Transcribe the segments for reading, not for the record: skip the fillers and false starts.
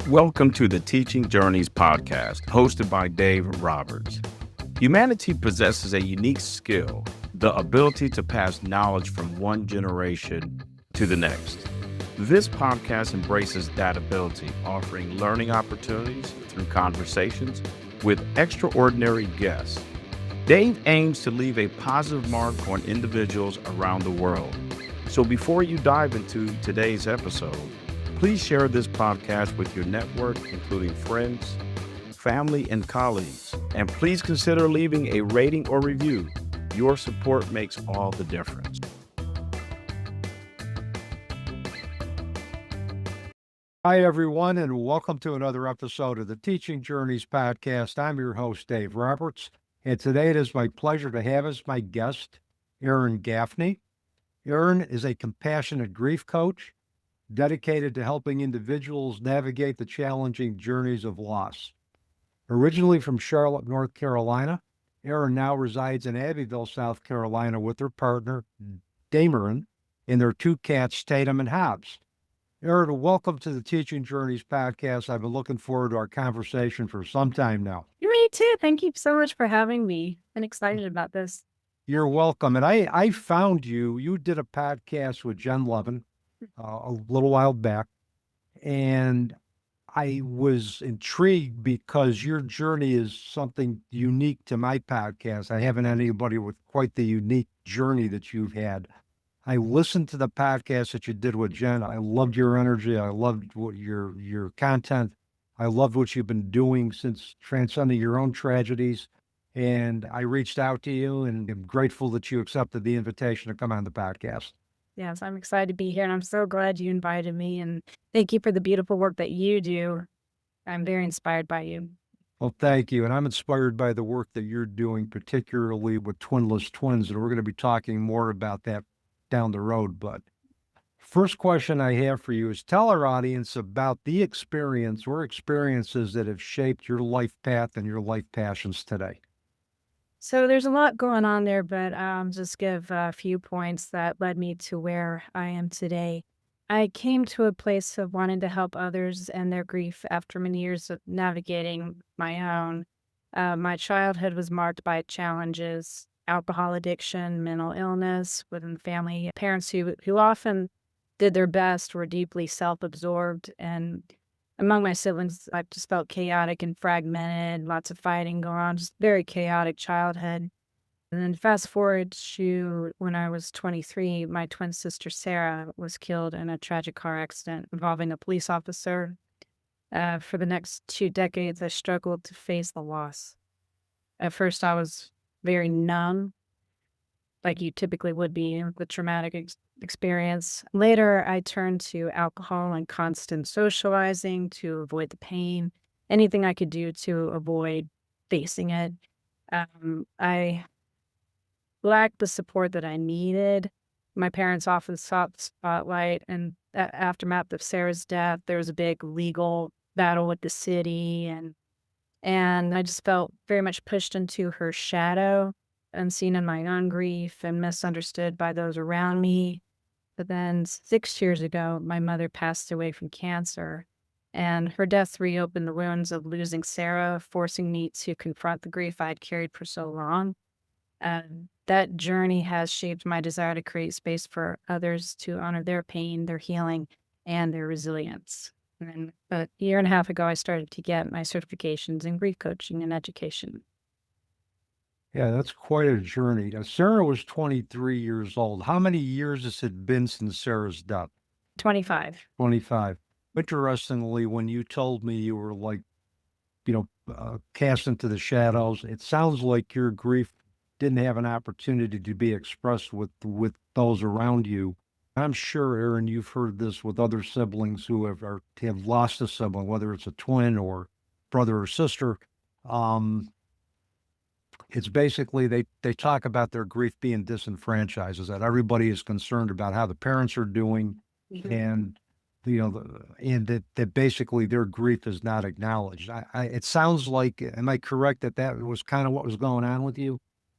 Welcome to the Teaching Journeys podcast, hosted by Dave Roberts. Humanity possesses a unique skill, the ability to pass knowledge from one generation to the next. This podcast embraces that ability, offering learning opportunities through conversations with extraordinary guests. Dave aims to leave a positive mark on individuals around the world. So before you dive into today's episode, please share this podcast with your network, including friends, family, and colleagues. And please consider leaving a rating or review. Your support makes all the difference. Hi, everyone, and welcome to another episode of the Teaching Journeys podcast. I'm your host, Dave Roberts, and today it is my pleasure to have as my guest, Erin Gaffney. Erin is a compassionate grief coach dedicated to helping individuals navigate the challenging journeys of loss. Originally from Charlotte, North Carolina, Erin now resides in Abbeville, South Carolina with her partner, Dameron, and their two cats, Tatum and Hobbs. Erin, welcome to the Teaching Journeys podcast. I've been looking forward to our conversation for some time now. Me too. Thank you so much for having me. I'm excited about this. You're welcome. And I found you did a podcast with Jen Levin a little while back, and I was intrigued because your journey is something unique to my podcast. I haven't had anybody with quite the unique journey that you've had. I listened to the podcast that you did with Jen. I loved your energy. I loved what your content. I loved what you've been doing since transcending your own tragedies. And I reached out to you and am grateful that you accepted the invitation to come on the podcast. Yes, I'm excited to be here, and I'm so glad you invited me, and thank you for the beautiful work that you do. I'm very inspired by you. Well, thank you. And I'm inspired by the work that you're doing, particularly with Twinless twins. And we're going to be talking more about that down the road. But first question I have for you is tell our audience about the experience or experiences that have shaped your life path and your life passions today. So there's a lot going on there, but just give a few points that led me to where I am today. I came to a place of wanting to help others and their grief after many years of navigating my own. My childhood was marked by challenges, alcohol addiction, mental illness within the family. Parents who often did their best were deeply self-absorbed, and among my siblings, I just felt chaotic and fragmented, lots of fighting going on, just very chaotic childhood. And then fast forward to when I was 23, my twin sister, Sara, was killed in a tragic car accident involving a police officer. For the next 2 decades, I struggled to face the loss. At first, I was very numb, like you typically would be with a traumatic experience. Later, I turned to alcohol and constant socializing to avoid the pain, anything I could do to avoid facing it. I lacked the support that I needed. My parents often sought the spotlight, and aftermath of Sarah's death, there was a big legal battle with the city, and I just felt very much pushed into her shadow, unseen in my own grief and misunderstood by those around me. But then 6 years ago, my mother passed away from cancer, and her death reopened the wounds of losing Sara, forcing me to confront the grief I'd carried for so long. That journey has shaped my desire to create space for others to honor their pain, their healing, and their resilience. And then a year and a half ago, I started to get my certifications in grief coaching and education. Yeah, that's quite a journey. Now, Sara was 23 years old. How many years has it been since Sara's death? 25. 25. Interestingly, when you told me you were cast into the shadows, it sounds like your grief didn't have an opportunity to be expressed with those around you. I'm sure, Erin, you've heard this with other siblings who have lost a sibling, whether it's a twin or brother or sister. It's basically they talk about their grief being disenfranchised, is that everybody is concerned about how the parents are doing, and and that basically their grief is not acknowledged. It sounds like, am I correct that was kind of what was going on with you?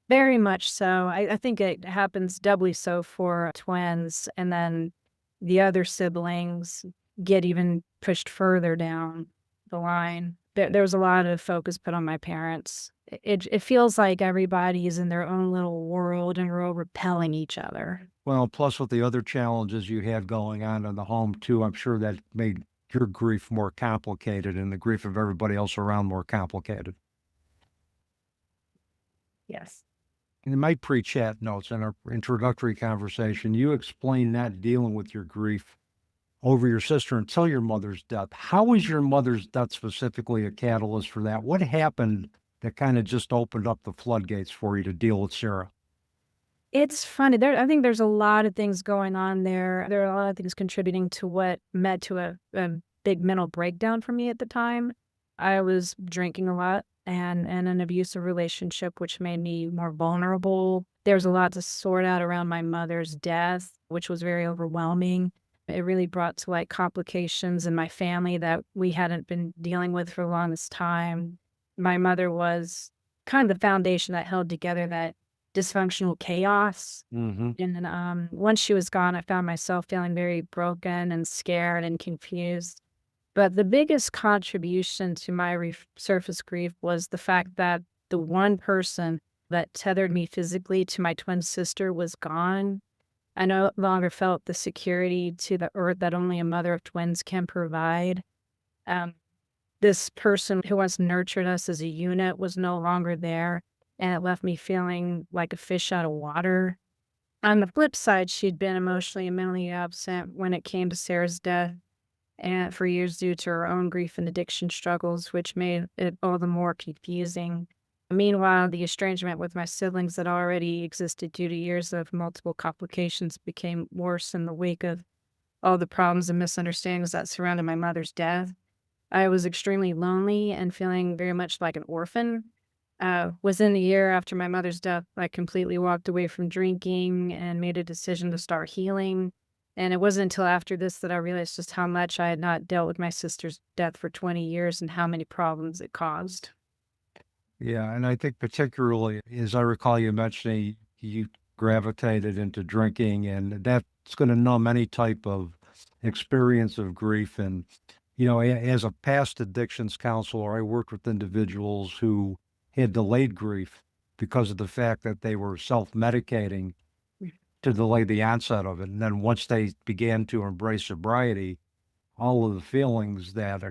Very much so. I think it happens doubly so for twins, and then the other siblings get even pushed further down. the line. There was a lot of focus put on my parents. It feels like everybody is in their own little world and we're all repelling each other. Well, plus with the other challenges you had going on in the home too, I'm sure that made your grief more complicated and the grief of everybody else around more complicated. Yes. In my pre-chat notes in our introductory conversation, you explained not dealing with your grief over your sister until your mother's death. How was your mother's death specifically a catalyst for that? What happened that kind of just opened up the floodgates for you to deal with Sara? It's funny. I think there's a lot of things going on there. There are a lot of things contributing to what led to a big mental breakdown for me at the time. I was drinking a lot and an abusive relationship, which made me more vulnerable. There was a lot to sort out around my mother's death, which was very overwhelming. It really brought to light complications in my family that we hadn't been dealing with for the longest time. My mother was kind of the foundation that held together that dysfunctional chaos. Mm-hmm. And then once she was gone, I found myself feeling very broken and scared and confused. But the biggest contribution to my resurfaced grief was the fact that the one person that tethered me physically to my twin sister was gone. I no longer felt the security to the earth that only a mother of twins can provide. This person who once nurtured us as a unit was no longer there, and it left me feeling like a fish out of water. On the flip side, she'd been emotionally and mentally absent when it came to Sarah's death, and for years due to her own grief and addiction struggles, which made it all the more confusing. Meanwhile, the estrangement with my siblings that already existed due to years of multiple complications became worse in the wake of all the problems and misunderstandings that surrounded my mother's death. I was extremely lonely and feeling very much like an orphan. Within a year after my mother's death, I completely walked away from drinking and made a decision to start healing. And it wasn't until after this that I realized just how much I had not dealt with my sister's death for 20 years and how many problems it caused. Yeah, and I think particularly, as I recall you mentioning, you gravitated into drinking, and that's going to numb any type of experience of grief. And, as a past addictions counselor, I worked with individuals who had delayed grief because of the fact that they were self-medicating to delay the onset of it. And then once they began to embrace sobriety, all of the feelings that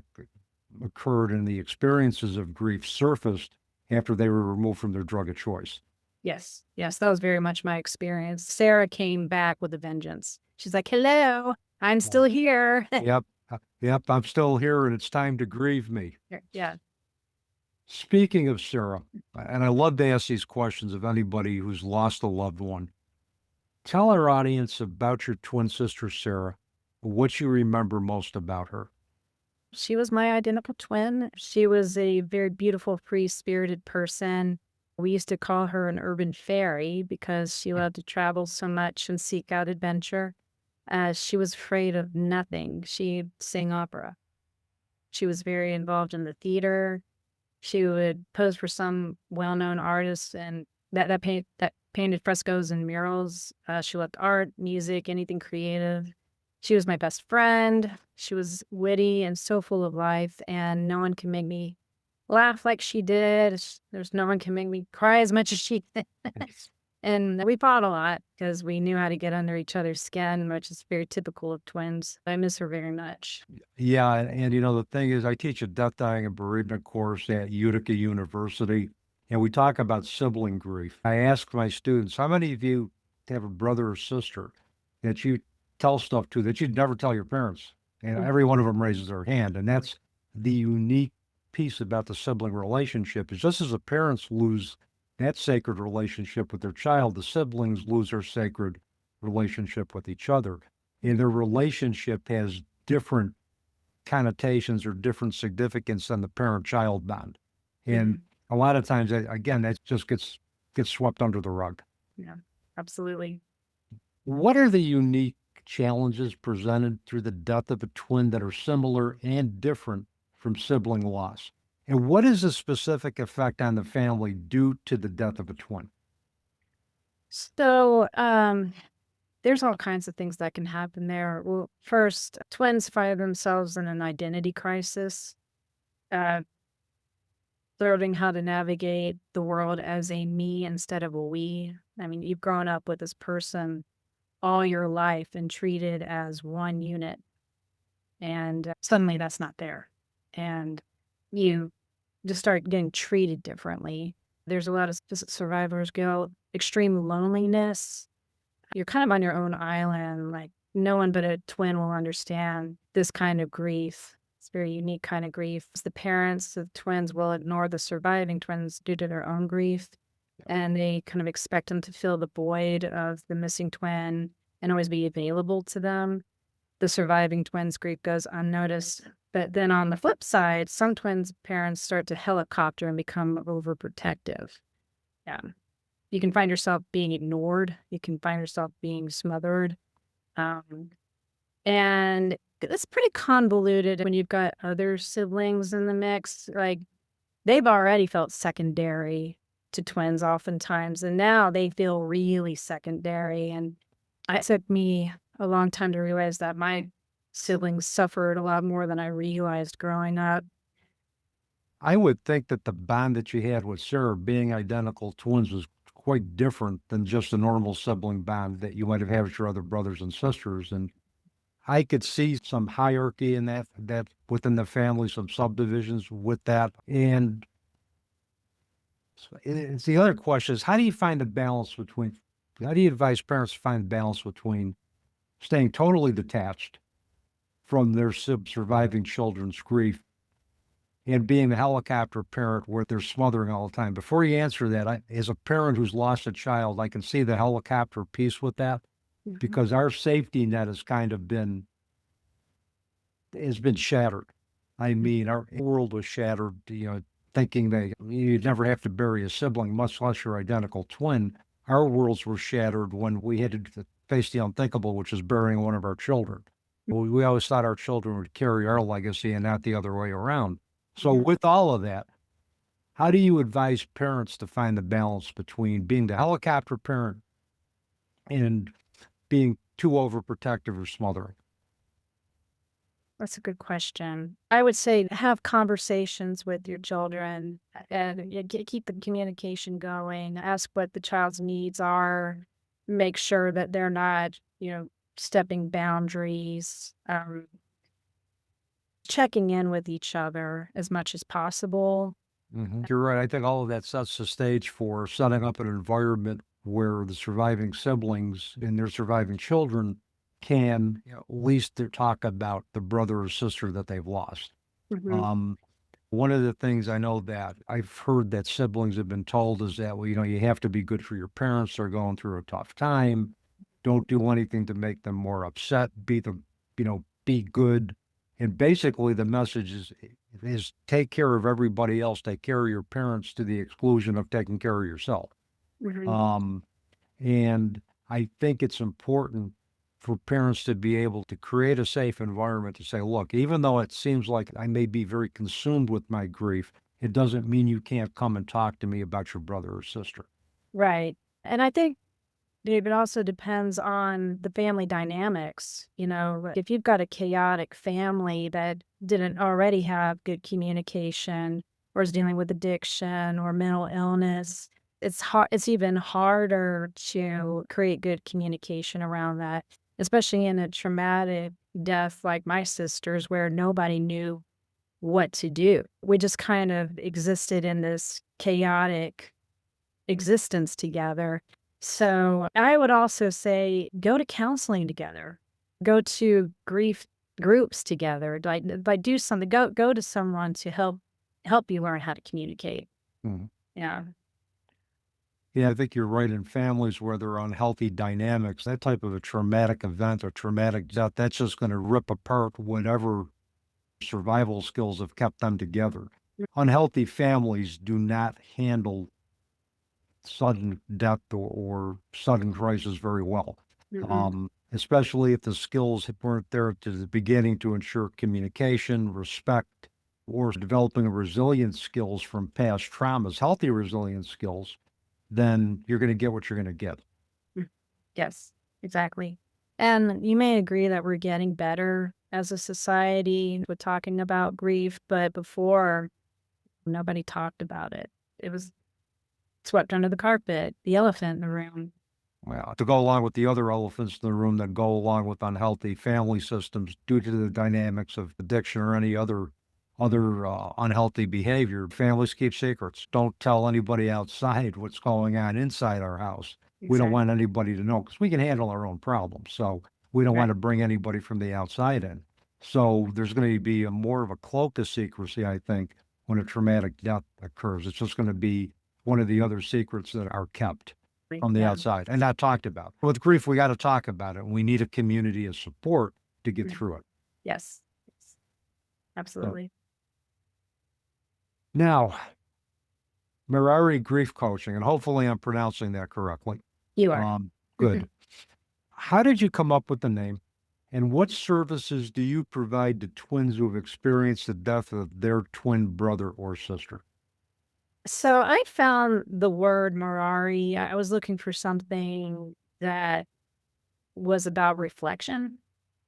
occurred in the experiences of grief surfaced after they were removed from their drug of choice. Yes, that was very much my experience. Sara came back with a vengeance. She's like, hello, I'm still here. Yep, I'm still here and it's time to grieve me. Yeah. Speaking of Sara, and I love to ask these questions of anybody who's lost a loved one, tell our audience about your twin sister, Sara, what you remember most about her. She was my identical twin. She was a very beautiful, free-spirited person. We used to call her an urban fairy because she loved to travel so much and seek out adventure. She was afraid of nothing. She'd sing opera. She was very involved in the theater. She would pose for some well-known artists and that painted frescoes and murals. She loved art, music, anything creative. She was my best friend. She was witty and so full of life, and no one can make me laugh like she did. There's no one can make me cry as much as she did. And we fought a lot because we knew how to get under each other's skin, which is very typical of twins. I miss her very much. Yeah, and the thing is, I teach a death, dying, and bereavement course at Utica University, and we talk about sibling grief. I ask my students, how many of you have a brother or sister that you tell stuff to that you'd never tell your parents? And every one of them raises their hand, and that's the unique piece about the sibling relationship is just as the parents lose that sacred relationship with their child, the siblings lose their sacred relationship with each other. And their relationship has different connotations or different significance than the parent-child bond. And a lot of times, again, that just gets swept under the rug. Yeah, absolutely. What are the unique challenges presented through the death of a twin that are similar and different from sibling loss? And what is the specific effect on the family due to the death of a twin? So, there's all kinds of things that can happen there. Well, first, twins find themselves in an identity crisis. uh, learning how to navigate the world as a me instead of a we. I mean, you've grown up with this person all your life and treated as one unit, and suddenly that's not there. And you just start getting treated differently. There's a lot of survivors go extreme loneliness. You're kind of on your own island, like no one but a twin will understand this kind of grief. It's a very unique kind of grief. The parents of twins will ignore the surviving twins due to their own grief, and they kind of expect them to fill the void of the missing twin and always be available to them. The surviving twins' grief goes unnoticed. But then on the flip side, some twins' parents start to helicopter and become overprotective. Yeah. You can find yourself being ignored. You can find yourself being smothered. Um, and it's pretty convoluted when you've got other siblings in the mix. Like they've already felt secondary to twins oftentimes, and now they feel really secondary. And it took me a long time to realize that my siblings suffered a lot more than I realized growing up. I would think that the bond that you had with Sara, being identical twins, was quite different than just a normal sibling bond that you might have had with your other brothers and sisters. And I could see some hierarchy in that within the family, some subdivisions with that. And it's the other question is, how do you find a balance between, how do you advise parents to find a balance between staying totally detached from their surviving children's grief and being the helicopter parent where they're smothering all the time? Before you answer that, as a parent who's lost a child, I can see the helicopter piece with that, because our safety net has been shattered. I mean, our world was shattered, thinking that you'd never have to bury a sibling, much less your identical twin. Our worlds were shattered when we had to face the unthinkable, which is burying one of our children. We always thought our children would carry our legacy and not the other way around. So with all of that, how do you advise parents to find the balance between being the helicopter parent and being too overprotective or smothering? That's a good question. I would say have conversations with your children and keep the communication going. Ask what the child's needs are. Make sure that they're not, stepping boundaries. Checking in with each other as much as possible. You're right. I think all of that sets the stage for setting up an environment where the surviving siblings and their surviving children can at least talk about the brother or sister that they've lost. One of the things I know that I've heard that siblings have been told is that, well, you have to be good for your parents. They're going through a tough time. Don't do anything to make them more upset. Be good. And basically the message is take care of everybody else. Take care of your parents to the exclusion of taking care of yourself. And I think it's important for parents to be able to create a safe environment to say, look, even though it seems like I may be very consumed with my grief, it doesn't mean you can't come and talk to me about your brother or sister. Right. And I think it also depends on the family dynamics. If you've got a chaotic family that didn't already have good communication or is dealing with addiction or mental illness, it's even harder to create good communication around that, especially in a traumatic death like my sister's, where nobody knew what to do. We just kind of existed in this chaotic existence together. So I would also say go to counseling together, go to grief groups together, like do something, go to someone to help you learn how to communicate. Yeah. Yeah, I think you're right. In families where there are unhealthy dynamics, that type of a traumatic event or traumatic death, that's just going to rip apart whatever survival skills have kept them together. Unhealthy families do not handle sudden death or sudden crisis very well, especially if the skills weren't there to the beginning to ensure communication, respect, or developing resilience skills from past traumas, healthy resilience skills. Then you're going to get what you're going to get. Yes, exactly. And you may agree that we're getting better as a society with talking about grief, but before, nobody talked about it. It was swept under the carpet, the elephant in the room. Well, to go along with the other elephants in the room that go along with unhealthy family systems due to the dynamics of addiction or any other unhealthy behavior, families keep secrets. Don't tell anybody outside what's going on inside our house. We don't want Exactly. anybody to know because we can handle our own problems. So we don't want Right. to bring anybody from the outside in. So there's going to be more of a cloak of secrecy, I think, when a traumatic death occurs. It's just going to be one of the other secrets that are kept from the Yeah. outside and not talked about. With grief, we got to talk about it. We need a community of support to get Mm. through it. Yes. Yes. So Absolutely. now, Marri Grief Coaching, and hopefully I'm pronouncing that correctly. You are. Um, Good. How did you come up with the name? And what services do you provide to twins who have experienced the death of their twin brother or sister? So I found the word Marari. I was looking for something that was about reflection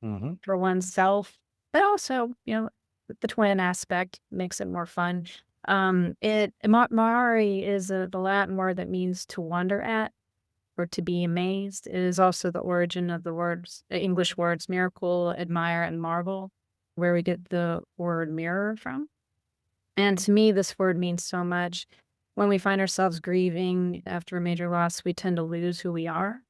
Mm-hmm. for oneself, but also, the twin aspect makes it more fun. Marari is the Latin word that means to wonder at or to be amazed. It is also the origin of the English words miracle, admire, and marvel, where we get the word mirror from. And to me, this word means so much. When we find ourselves grieving after a major loss, we tend to lose who we are.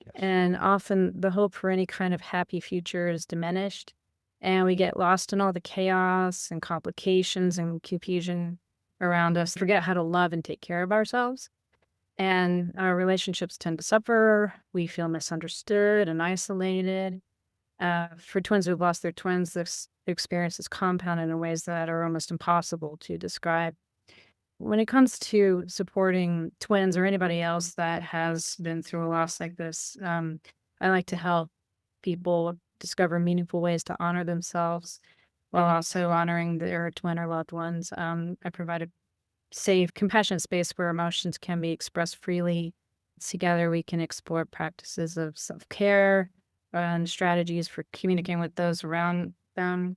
Yes. And often the hope for any kind of happy future is diminished. And we get lost in all the chaos and complications and confusion around us, forget how to love and take care of ourselves. And our relationships tend to suffer. We feel misunderstood and isolated. For twins who've lost their twins, this experience is compounded in ways that are almost impossible to describe. When it comes to supporting twins or anybody else that has been through a loss like this, I like to help people discover meaningful ways to honor themselves while also honoring their twin or loved ones. I provide a safe, compassionate space where emotions can be expressed freely. Together, we can explore practices of self care and strategies for communicating with those around them.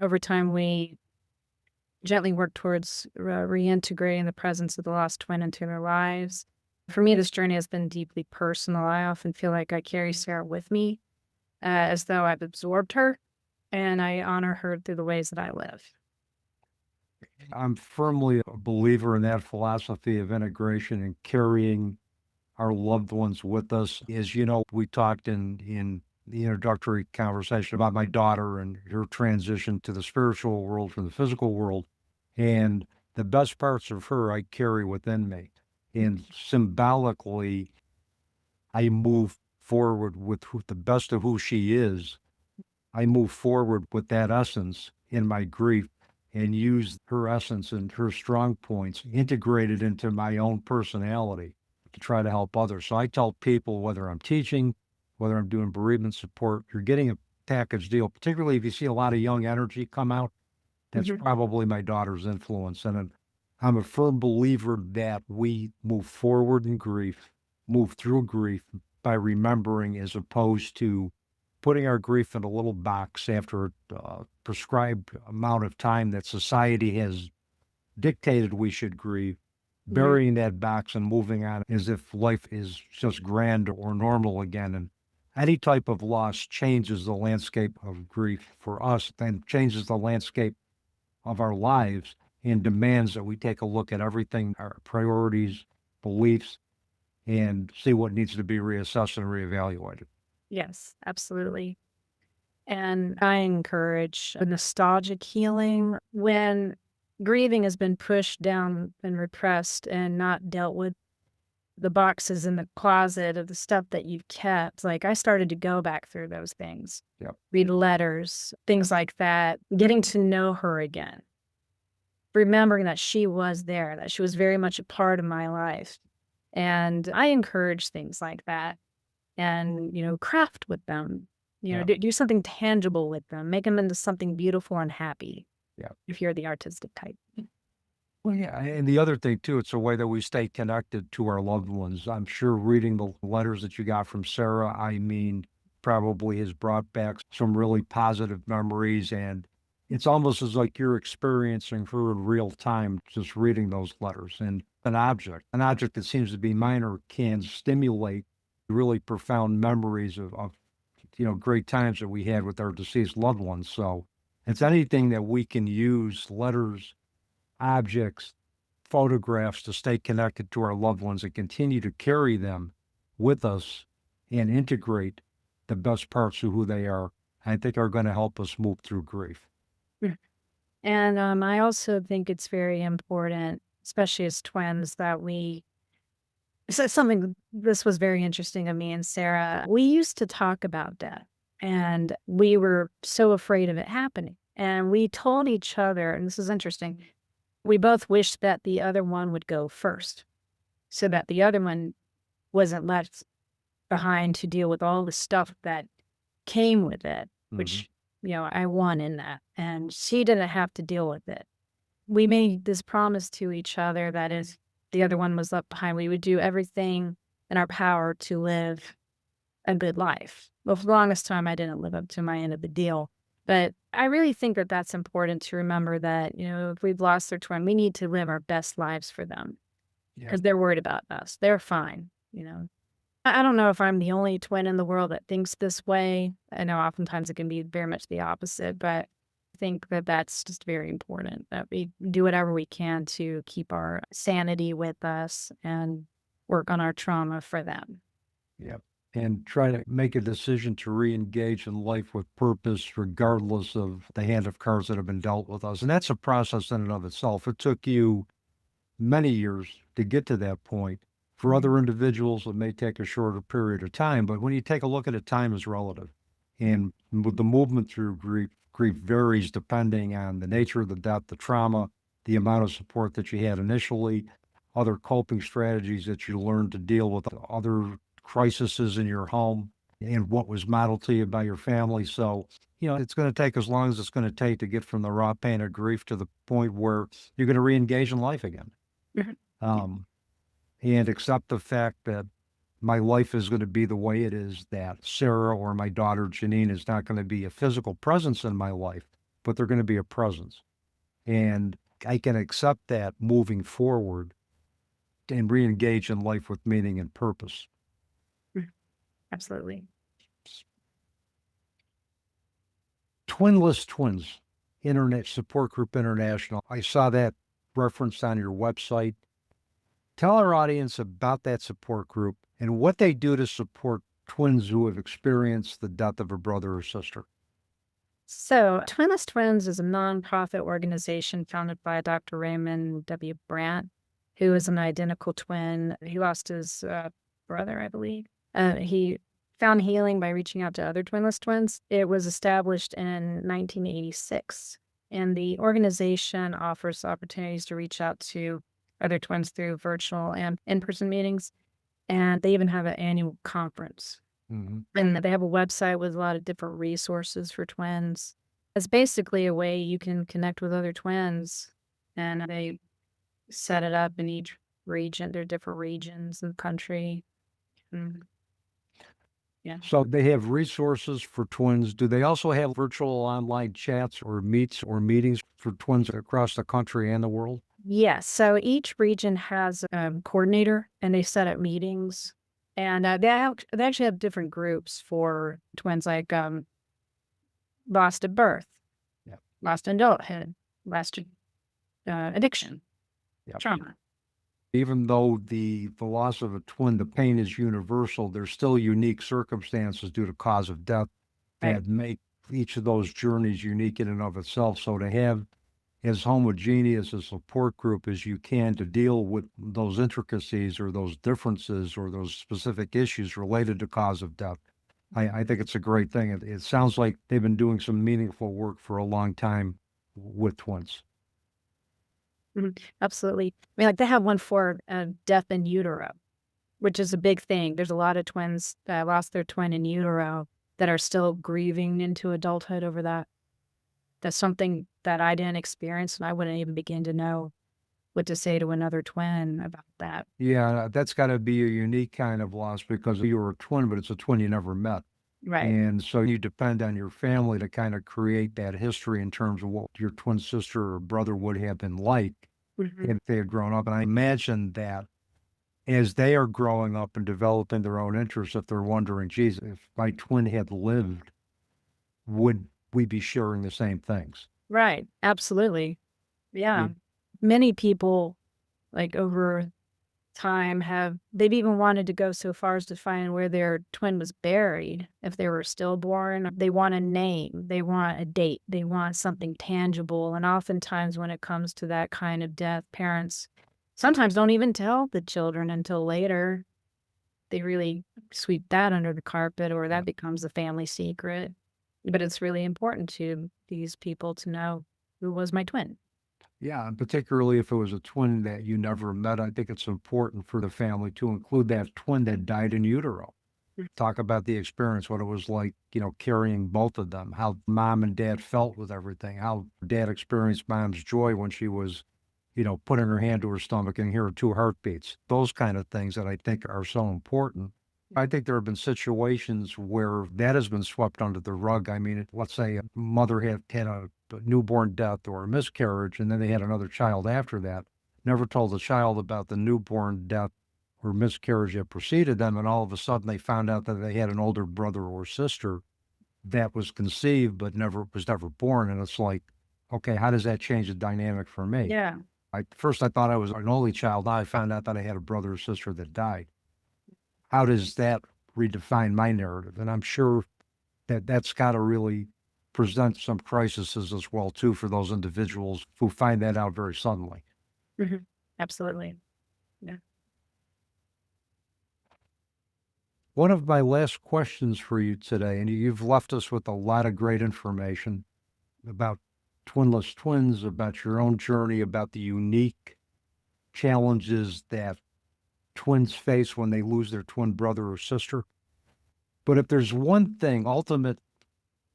Over time, we gently work towards reintegrating the presence of the lost twin into their lives. For me, this journey has been deeply personal. I often feel like I carry Sarah with me, as though I've absorbed her, and I honor her through the ways that I live. I'm firmly a believer in that philosophy of integration and carrying our loved ones with us. As you know, we talked in the introductory conversation about my daughter and her transition to the spiritual world from the physical world. And the best parts of her I carry within me. And symbolically, I move forward with the best of who she is. I move forward with that essence in my grief and use her essence and her strong points integrated into my own personality to try to help others. So I tell people, whether I'm teaching, whether I'm doing bereavement support, you're getting a package deal, particularly if you see a lot of young energy come out. That's Mhm. probably my daughter's influence. And I'm a firm believer that we move forward in grief, move through grief by remembering as opposed to putting our grief in a little box after a prescribed amount of time that society has dictated we should grieve, Right. burying that box and moving on as if life is just grand or normal again. And any type of loss changes the landscape of grief for us, then changes the landscape of our lives and demands that we take a look at everything, our priorities, beliefs, and see what needs to be reassessed and reevaluated. Yes, absolutely. And I encourage a nostalgic healing when grieving has been pushed down and repressed and not dealt with. The boxes in the closet of the stuff that you've kept. Like, I started to go back through those things, Yep. read letters, things like that, getting to know her again, remembering that she was there, that she was very much a part of my life. And I encourage things like that and, craft with them, Yeah. do something tangible with them, make them into something beautiful and happy. Yeah. If you're the artistic type. Well, yeah. And the other thing, too, it's a way that we stay connected to our loved ones. I'm sure reading the letters that you got from Sarah, I mean, probably has brought back some really positive memories. And it's almost as like you're experiencing her in real time, just reading those letters. And an object that seems to be minor can stimulate really profound memories of great times that we had with our deceased loved ones. So it's anything that we can use, letters, objects, photographs, to stay connected to our loved ones and continue to carry them with us and integrate the best parts of who they are, I think are going to help us move through grief. And I also think it's very important, especially as twins, that this was very interesting to me and Sara. We used to talk about death, and we were so afraid of it happening. And we told each other, and this is interesting, we both wished that the other one would go first so that the other one wasn't left behind to deal with all the stuff that came with it, which, I won in that. And she didn't have to deal with it. We made this promise to each other that if the other one was left behind, we would do everything in our power to live a good life. Well, for the longest time, I didn't live up to my end of the deal. But I really think that that's important to remember that, if we've lost their twin, we need to live our best lives for them because they're worried about us. They're fine. I don't know if I'm the only twin in the world that thinks this way. I know oftentimes it can be very much the opposite, but I think that that's just very important, that we do whatever we can to keep our sanity with us and work on our trauma for them. Yep. And try to make a decision to re-engage in life with purpose, regardless of the hand of cards that have been dealt with us. And that's a process in and of itself. It took you many years to get to that point. For other individuals, it may take a shorter period of time, but when you take a look at it, time is relative. And with the movement through grief varies depending on the nature of the death, the trauma, the amount of support that you had initially, other coping strategies that you learned to deal with other crises in your home, and what was modeled to you by your family. So, it's going to take as long as it's going to take to get from the raw pain of grief to the point where you're going to re-engage in life again. And accept the fact that my life is going to be the way it is, that Sara or my daughter Janine is not going to be a physical presence in my life, but they're going to be a presence. And I can accept that moving forward and re-engage in life with meaning and purpose. Absolutely. Twinless Twins, Internet Support Group International. I saw that referenced on your website. Tell our audience about that support group and what they do to support twins who have experienced the death of a brother or sister. So, Twinless Twins is a nonprofit organization founded by Dr. Raymond W. Brandt, who is an identical twin. He lost his brother, I believe. He found healing by reaching out to other twinless twins. It was established in 1986, and the organization offers opportunities to reach out to other twins through virtual and in-person meetings. And they even have an annual conference. And they have a website with a lot of different resources for twins. It's basically a way you can connect with other twins. And they set it up in each region. There are different regions in the country. So they have resources for twins. Do they also have virtual online chats or meets or meetings for twins across the country and the world? Yes. So each region has a coordinator, and they set up meetings. And they actually have different groups for twins, like lost at birth, lost in adulthood, lost addiction, trauma. Even though the loss of a twin, the pain is universal, there's still unique circumstances due to cause of death that make each of those journeys unique in and of itself. So to have as homogeneous a support group as you can to deal with those intricacies or those differences or those specific issues related to cause of death, I think it's a great thing. It sounds like they've been doing some meaningful work for a long time with twins. Absolutely. I mean, like they have one for death in utero, which is a big thing. There's a lot of twins that lost their twin in utero that are still grieving into adulthood over that. That's something that I didn't experience, and I wouldn't even begin to know what to say to another twin about that. Yeah, that's got to be a unique kind of loss because you were a twin, but it's a twin you never met. Right. And so you depend on your family to kind of create that history in terms of what your twin sister or brother would have been like Mhm. if they had grown up. And I imagine that as they are growing up and developing their own interests, if they're wondering, geez, if my twin had lived, would we be sharing the same things? Right. Absolutely. Yeah. You- Many people, like, over time they've even wanted to go so far as to find where their twin was buried if they were stillborn. They want a name, they want a date, they want something tangible. And oftentimes when it comes to that kind of death, parents sometimes don't even tell the children until later. They really sweep that under the carpet, or that becomes a family secret. But it's really important to these people to know who was my twin. Yeah, and particularly if it was a twin that you never met, I think it's important for the family to include that twin that died in utero. Talk about the experience, what it was like, carrying both of them, how mom and dad felt with everything, how dad experienced mom's joy when she was, putting her hand to her stomach and hear her two heartbeats. Those kind of things that I think are so important. I think there have been situations where that has been swept under the rug. I mean, let's say a mother had a newborn death or a miscarriage, and then they had another child after that. Never told the child about the newborn death or miscarriage that preceded them, and all of a sudden they found out that they had an older brother or sister that was conceived but never born. And it's like, okay, how does that change the dynamic for me? Yeah. First I thought I was an only child. Now I found out that I had a brother or sister that died. How does that redefine my narrative? And I'm sure that that's got to really present some crises as well too for those individuals who find that out very suddenly. Mhm. Absolutely. Yeah. One of my last questions for you today, and you've left us with a lot of great information about twinless twins, about your own journey, about the unique challenges that twins face when they lose their twin brother or sister. But if there's one thing, ultimate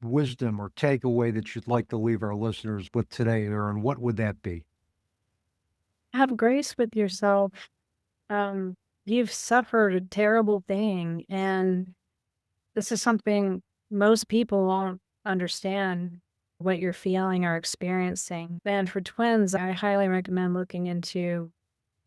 wisdom or takeaway that you'd like to leave our listeners with today, Erin, what would that be? Have grace with yourself. Um, you've suffered a terrible thing, and this is something most people won't understand what you're feeling or experiencing. And for twins, I highly recommend looking into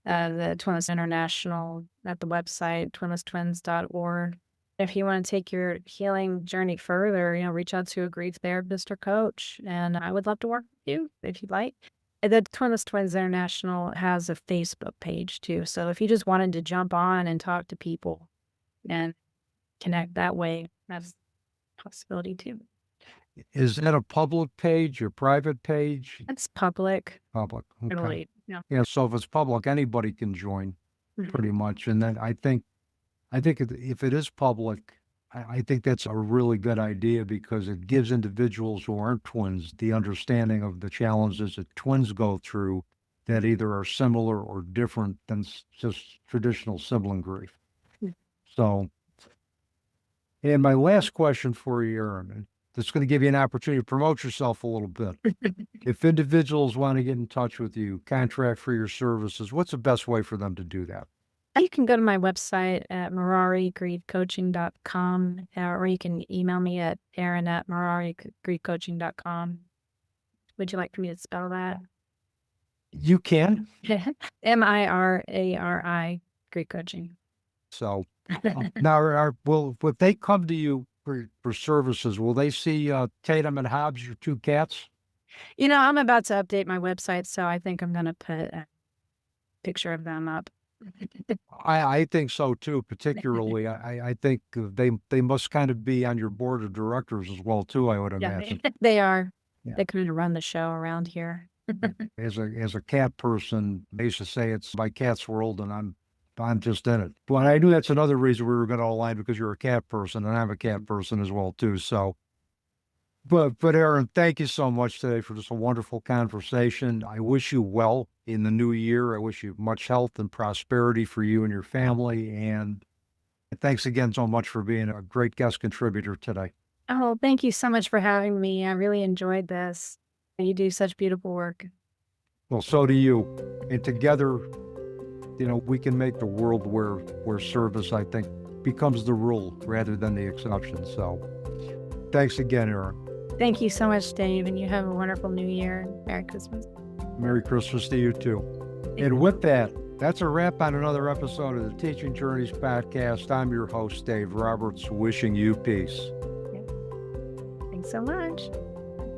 the Twinless International at the website, twinlesstwins.org. If you want to take your healing journey further, reach out to a grief therapist or coach. And I would love to work with you if you'd like. The Twinless Twins International has a Facebook page too. So if you just wanted to jump on and talk to people and connect that way, that's a possibility too. Is that a public page, your private page? It's public. Public. Okay. Totally. Yeah. Yeah. So if it's public, anybody can join Mhm. pretty much. And then I think if it is public, I think that's a really good idea because it gives individuals who aren't twins the understanding of the challenges that twins go through that either are similar or different than just traditional sibling grief. Mm. So, and my last question for you, Erin, and that's going to give you an opportunity to promote yourself a little bit. If individuals want to get in touch with you, contract for your services, what's the best way for them to do that? You can go to my website at marrigriefcoaching.com, or you can email me at erin@marrigriefcoaching.com. Would you like for me to spell that? You can. MIRARI, Grief Coaching. So now, if they come to you for services, will they see Tatum and Hobbs, your two cats? I'm about to update my website, so I think I'm going to put a picture of them up. I think so too. Particularly, I think they must kind of be on your board of directors as well too. I would Yeah, imagine. they are. Yeah. They kind of run the show around here. As a cat person, I used to say it's my cat's world, and I'm just in it. But I knew that's another reason we were going to align because you're a cat person and I'm a cat person as well too. So, but Erin, thank you so much today for just a wonderful conversation. I wish you well in the new year. I wish you much health and prosperity for you and your family. And thanks again so much for being a great guest contributor today. Oh, thank you so much for having me. I really enjoyed this. You do such beautiful work. Well, so do you. And together, we can make the world where service, I think, becomes the rule rather than the exception. So thanks again, Erin. Thank you so much, Dave, and you have a wonderful New Year. Merry Christmas. Merry Christmas to you too. And with that, that's a wrap on another episode of the Teaching Journeys podcast. I'm your host, Dave Roberts, wishing you peace. Thanks so much.